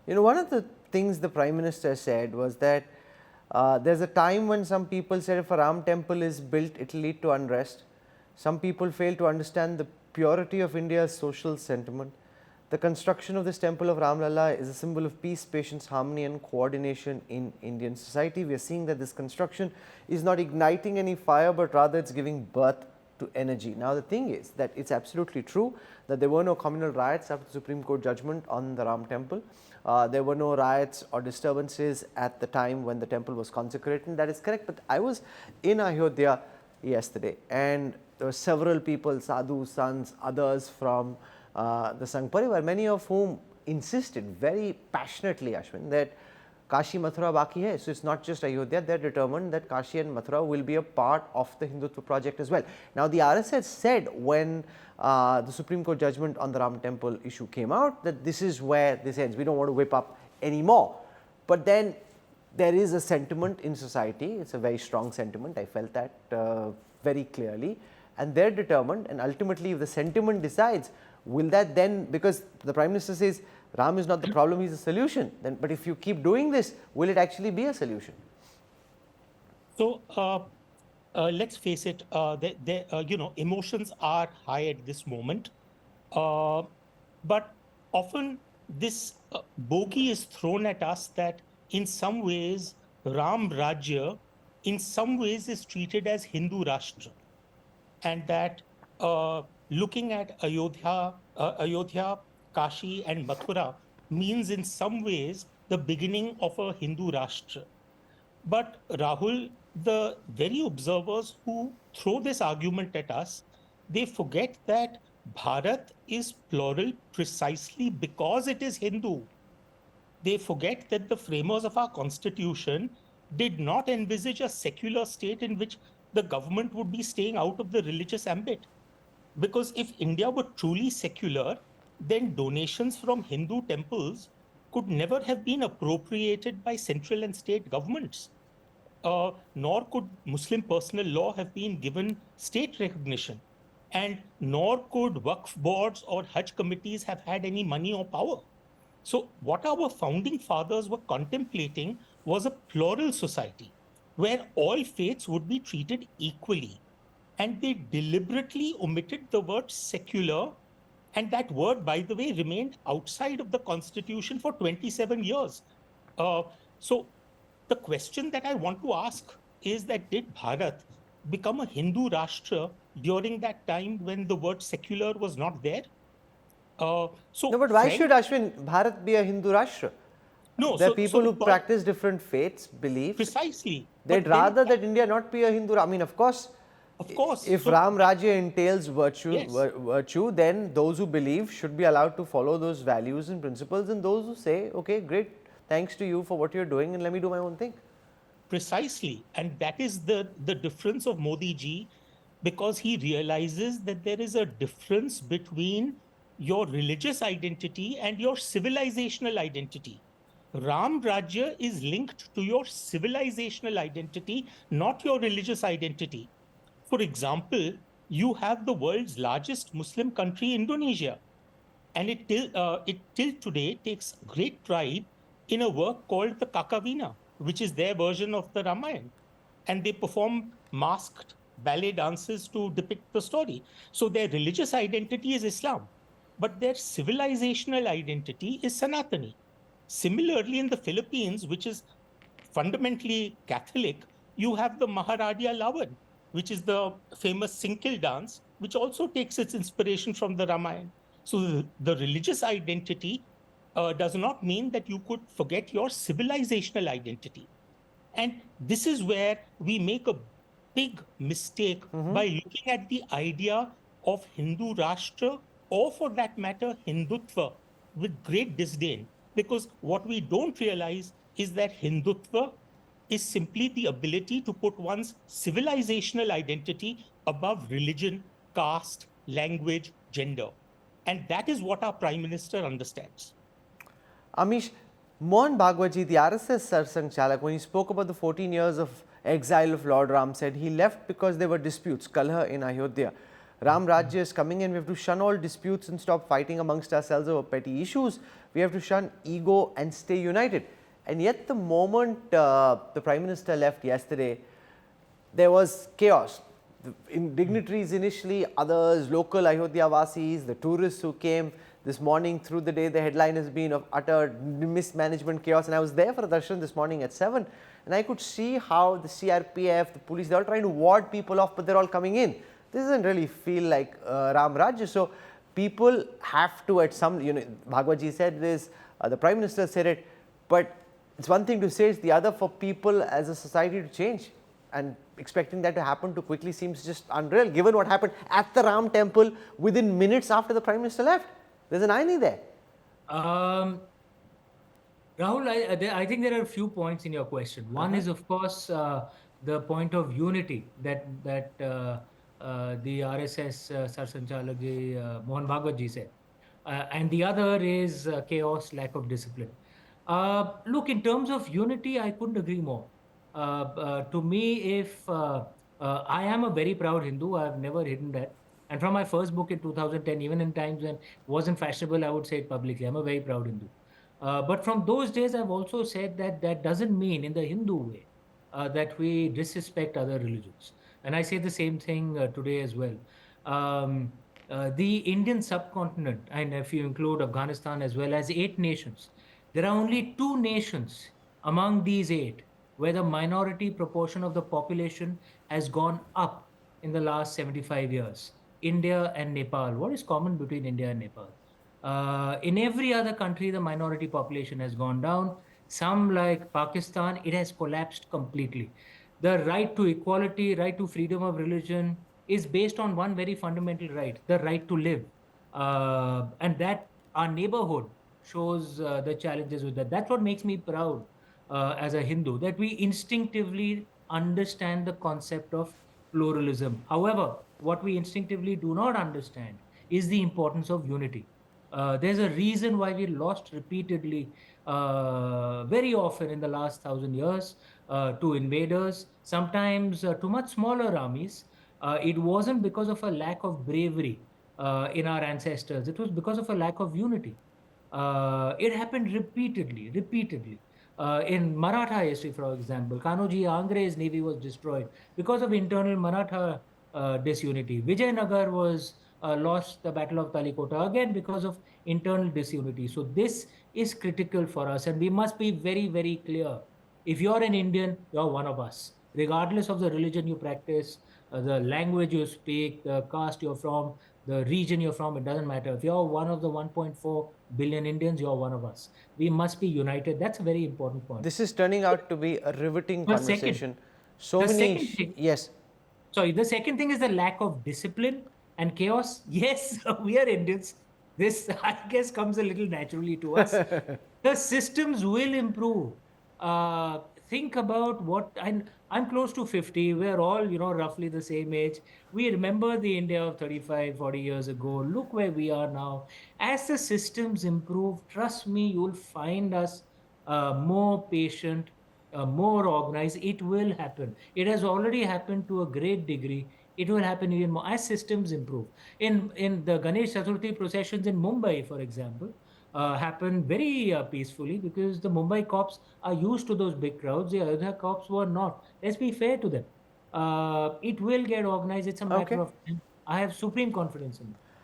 One of the things the Prime Minister said was that there's a time when some people said if a Ram temple is built, it will lead to unrest. Some people fail to understand the purity of India's social sentiment. The construction of this temple of Ram Lalla is a symbol of peace, patience, harmony and coordination in Indian society. We are seeing that this construction is not igniting any fire, but rather it's giving birth to energy. Now, the thing is that it's absolutely true that there were no communal riots after the Supreme Court judgment on the Ram temple. There were no riots or disturbances at the time when the temple was consecrated, and that is correct. But I was in Ayodhya yesterday, and there were several people, sadhus, sons, others from the Sangh Parivar, many of whom insisted very passionately, Ashwin, that Kashi Mathura baki hai. So, it's not just Ayodhya, they are determined that Kashi and Mathura will be a part of the Hindutva project as well. Now, the RSS said when the Supreme Court judgment on the Ram temple issue came out that this is where this ends, we don't want to whip up anymore. But then there is a sentiment in society, it's a very strong sentiment, I felt that very clearly, and they are determined, and ultimately if the sentiment decides, will that then, because the Prime Minister says Ram is not the problem, he is a solution, then, but if you keep doing this, will it actually be a solution? So, let's face it, emotions are high at this moment, but often this bogey is thrown at us that in some ways Ram Rajya in some ways is treated as Hindu Rashtra, and that looking at Ayodhya, Kashi and Mathura means in some ways the beginning of a Hindu Rashtra. But Rahul, the very observers who throw this argument at us, they forget that Bharat is plural precisely because it is Hindu. They forget that the framers of our constitution did not envisage a secular state in which the government would be staying out of the religious ambit. Because if India were truly secular, then donations from Hindu temples could never have been appropriated by central and state governments. Nor could Muslim personal law have been given state recognition, and nor could Waqf boards or Hajj committees have had any money or power. So what our founding fathers were contemplating was a plural society where all faiths would be treated equally. And they deliberately omitted the word secular, and that word, by the way, remained outside of the constitution for 27 years. So the question that I want to ask is that did Bharat become a Hindu Rashtra during that time when the word secular was not there? No, but why should Ashwin Bharat be a Hindu Rashtra? No, there are people who practice different faiths, beliefs. Precisely. They'd rather that India not be a Hindu. I mean, of course, if Ram Rajya entails virtue, then those who believe should be allowed to follow those values and principles, and those who say, okay, great, thanks to you for what you're doing, and let me do my own thing. Precisely. And that is the difference of Modi ji, because he realizes that there is a difference between your religious identity and your civilizational identity. Ram Rajya is linked to your civilizational identity, not your religious identity. For example, you have the world's largest Muslim country, Indonesia, and it till today takes great pride in a work called the Kakavina, which is their version of the Ramayana, and they perform masked ballet dances to depict the story. So their religious identity is Islam, but their civilizational identity is Sanatani. Similarly, in the Philippines, which is fundamentally Catholic, you have the Maharaja Lawan, which is the famous Sinkil dance, which also takes its inspiration from the Ramayana. So the religious identity does not mean that you could forget your civilizational identity. And this is where we make a big mistake by looking at the idea of Hindu Rashtra, or for that matter, Hindutva, with great disdain. Because what we don't realize is that Hindutva is simply the ability to put one's civilizational identity above religion, caste, language, gender. And that is what our Prime Minister understands. Amish, Mohan Bhagwatji, the RSS Sarsang Chalak, when he spoke about the 14 years of exile of Lord Ram, said he left because there were disputes, Kalha in Ayodhya. Ram Rajya is coming in. We have to shun all disputes and stop fighting amongst ourselves over petty issues. We have to shun ego and stay united. And yet, the moment the Prime Minister left yesterday, there was chaos. Dignitaries initially, others, local Ayodhya Vasis, the tourists who came this morning through the day, the headline has been of utter mismanagement, chaos. And I was there for the darshan this morning at 7, and I could see how the CRPF, the police, they're all trying to ward people off, but they're all coming in. This doesn't really feel like Ram Rajya. So people have to, at some, Bhagwatji said this, the Prime Minister said it, but it's one thing to say, it's the other for people as a society to change. And expecting that to happen too quickly seems just unreal, given what happened at the Ram temple within minutes after the Prime Minister left. There's an irony there. Rahul, I think there are a few points in your question. One is, of course, the point of unity that the RSS Sarsanchalak ji, Mohan Bhagwat ji said. And the other is chaos, lack of discipline. Look, in terms of unity, I couldn't agree more. To me, if I am a very proud Hindu, I've never hidden that. And from my first book in 2010, even in times when it wasn't fashionable, I would say it publicly. I'm a very proud Hindu. But from those days, I've also said that that doesn't mean in the Hindu way that we disrespect other religions. And I say the same thing today as well. The Indian subcontinent, and if you include Afghanistan as well as 8 nations, there are only 2 nations among these 8 where the minority proportion of the population has gone up in the last 75 years. India and Nepal. What is common between India and Nepal? In every other country, the minority population has gone down. Some, like Pakistan, it has collapsed completely. The right to equality, right to freedom of religion is based on one very fundamental right, the right to live. And that our neighborhood shows the challenges with that. That's what makes me proud as a Hindu, that we instinctively understand the concept of pluralism. However, what we instinctively do not understand is the importance of unity. There's a reason why we lost repeatedly, very often in the last 1,000 years, to invaders, sometimes to much smaller armies. It wasn't because of a lack of bravery in our ancestors, it was because of a lack of unity. It happened repeatedly. In Maratha history, for example, Kanoji Angre's navy was destroyed because of internal Maratha disunity. Vijayanagar was lost the Battle of Talikota again because of internal disunity. So this is critical for us, and we must be very, very clear. If you're an Indian, you're one of us, regardless of the religion you practice, the language you speak, the caste you're from, the region you're from, it doesn't matter. If you're one of the 1.4 billion Indians, you're one of us. We must be united. That's a very important point. This is turning out to be a riveting The conversation. second, Yes. Sorry, the second thing is the lack of discipline and chaos. Yes, we are Indians. This, I guess, comes a little naturally to us. The systems will improve. Think about what I'm close to 50. We're all, roughly the same age. We remember the India of 35, 40 years ago. Look where we are now. As the systems improve, trust me, you'll find us more patient, more organized. It will happen. It has already happened to a great degree. It will happen even more as systems improve. In the Ganesh Chaturthi processions in Mumbai, for example, happen very peacefully because the Mumbai cops are used to those big crowds. The Ayodhya cops were not. Let's be fair to them. It will get organized. It's a matter Okay. of time. I have supreme confidence in it.